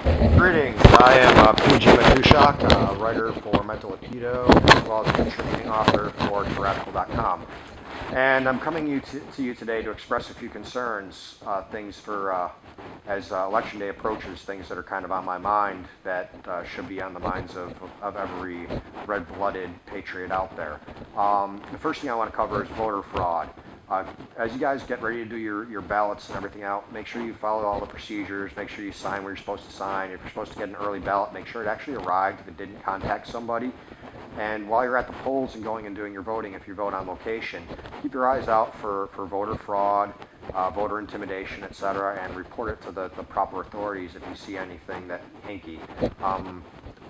Greetings, I am PG Matushak, writer for Mental Aikido, as well as a contributing author for Radical.com. And I'm coming to you today to express a few concerns, things for, as Election Day approaches, things that are kind of on my mind that should be on the minds of every red-blooded patriot out there. The first thing I want to cover is voter fraud. As you guys get ready to do your ballots and everything out, make sure you follow all the procedures, make sure you sign where you're supposed to sign. If you're supposed to get an early ballot, make sure it actually arrived if it didn't contact somebody. And while you're at the polls and going and doing your voting, if you vote on location, keep your eyes out for voter fraud, voter intimidation, etc., and report it to the proper authorities if you see anything that hinky.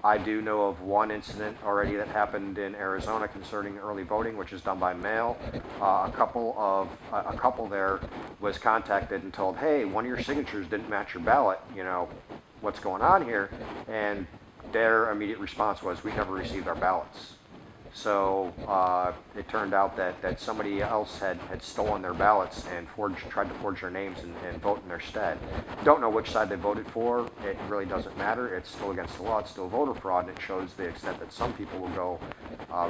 I do know of one incident already that happened in Arizona concerning early voting, which is done by mail. A couple there was contacted and told, "Hey, one of your signatures didn't match your ballot. You know, what's going on here?" And their immediate response was, "We never received our ballots." So it turned out that somebody else had stolen their ballots and tried to forge their names and vote in their stead. Don't know which side they voted for. It really doesn't matter. It's still against the law. It's still voter fraud, and it shows the extent that some people will go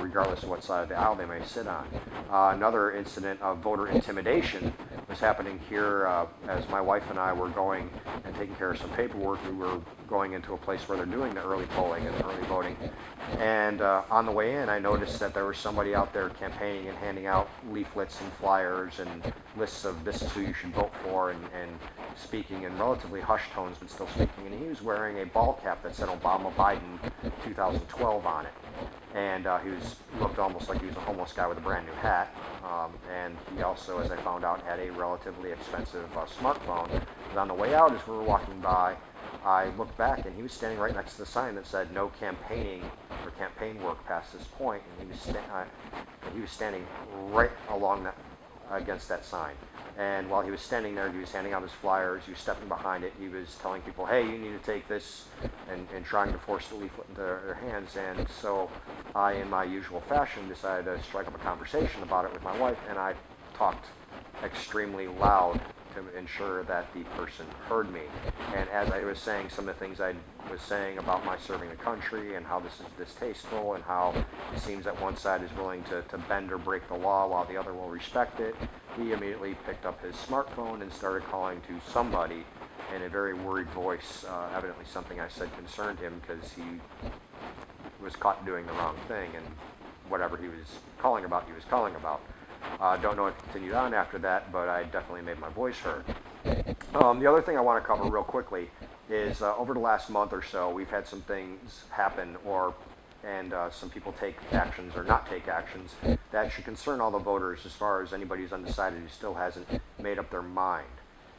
regardless of what side of the aisle they may sit on. Another incident of voter intimidation was happening here as my wife and I were going and taking care of some paperwork. We were going into a place where they're doing the early polling and early voting. And on the way in, I noticed that there was somebody out there campaigning and handing out leaflets and flyers and lists of this is who you should vote for, and speaking in relatively hushed tones, but still speaking. And he was wearing a ball cap that said Obama Biden 2012 on it. And looked almost like he was a homeless guy with a brand new hat. And he also, as I found out, had a relatively expensive smartphone. But on the way out, as we were walking by, I looked back, and he was standing right next to the sign that said "No campaigning or campaign work past this point," and he was standing right along that against that sign. And while he was standing there, he was handing out his flyers. He was stepping behind it. He was telling people, "Hey, you need to take this," and trying to force the leaflet into their hands. And so I, in my usual fashion, decided to strike up a conversation about it with my wife, and I talked extremely loud to ensure that the person heard me. And as I was saying some of the things I was saying about my serving the country and how this is distasteful and how it seems that one side is willing to bend or break the law while the other will respect it, he immediately picked up his smartphone and started calling to somebody in a very worried voice. Evidently something I said concerned him because he was caught doing the wrong thing, and whatever he was calling about, he was calling about. Don't know if it continued on after that, but I definitely made my voice heard. The other thing I want to cover real quickly is over the last month or so, we've had some things happen and some people take actions or not take actions that should concern all the voters as far as anybody who's undecided who still hasn't made up their mind.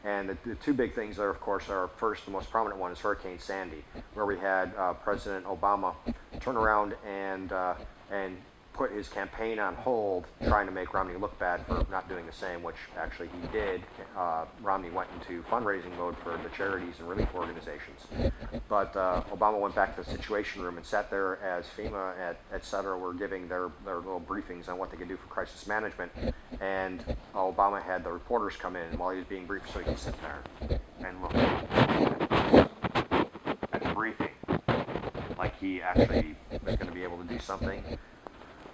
And the two big things there, of course, are first, the most prominent one is Hurricane Sandy, where we had President Obama turn around and put his campaign on hold, trying to make Romney look bad for not doing the same, which actually he did. Romney went into fundraising mode for the charities and relief organizations. But Obama went back to the Situation Room and sat there as FEMA, et cetera, were giving their little briefings on what they could do for crisis management. And Obama had the reporters come in while he was being briefed so he could sit there and look at the briefing like he actually was going to be able to do something.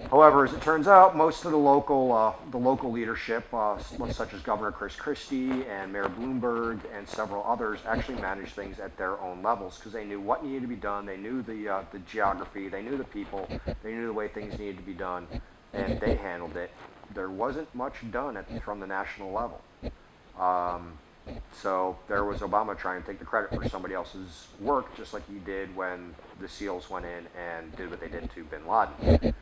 However, as it turns out, most of the local leadership, such as Governor Chris Christie and Mayor Bloomberg and several others, actually managed things at their own levels because they knew what needed to be done. They knew the geography. They knew the people. They knew the way things needed to be done, and they handled it. There wasn't much done from the national level. So there was Obama trying to take the credit for somebody else's work, just like he did when the SEALs went in and did what they did to bin Laden.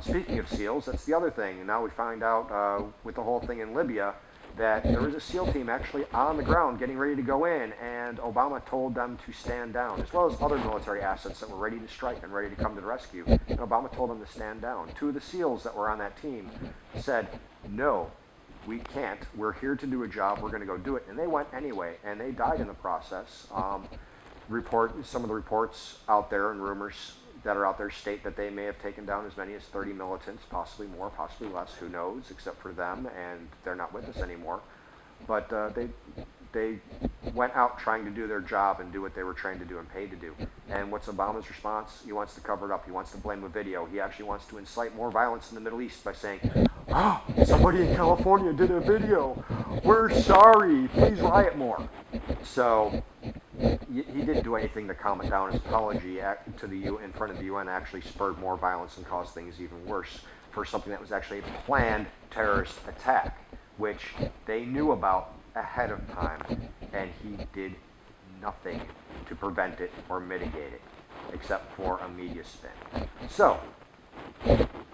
Speaking of SEALs, that's the other thing. And now we find out with the whole thing in Libya that there was a SEAL team actually on the ground getting ready to go in, and Obama told them to stand down, as well as other military assets that were ready to strike and ready to come to the rescue. And Obama told them to stand down. Two of the SEALs that were on that team said, "No, we can't. We're here to do a job. We're going to go do it." And they went anyway, and they died in the process. Some of the reports out there and rumors that are out there state that they may have taken down as many as 30 militants, possibly more, possibly less, who knows, except for them, and they're not with us anymore. But they went out trying to do their job and do what they were trained to do and paid to do. And what's Obama's response? He wants to cover it up. He wants to blame a video. He actually wants to incite more violence in the Middle East by saying, "Oh, somebody in California did a video. We're sorry. Please riot more." So he didn't do anything to calm it down. His apology to the in front of the UN actually spurred more violence and caused things even worse for something that was actually a planned terrorist attack, which they knew about ahead of time, and he did nothing to prevent it or mitigate it, except for a media spin. So,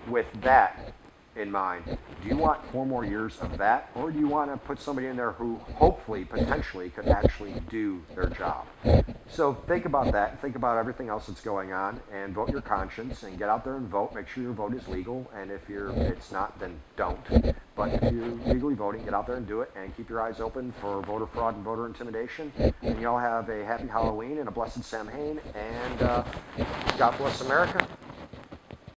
with that in mind, do you want 4 more years of that, or do you want to put somebody in there who hopefully, potentially, could actually do their job? So think about that, think about everything else that's going on, and vote your conscience, and get out there and vote. Make sure your vote is legal, and if it's not, then don't. But if you're legally voting, get out there and do it, and keep your eyes open for voter fraud and voter intimidation. And you all have a happy Halloween and a blessed Samhain, and God bless America.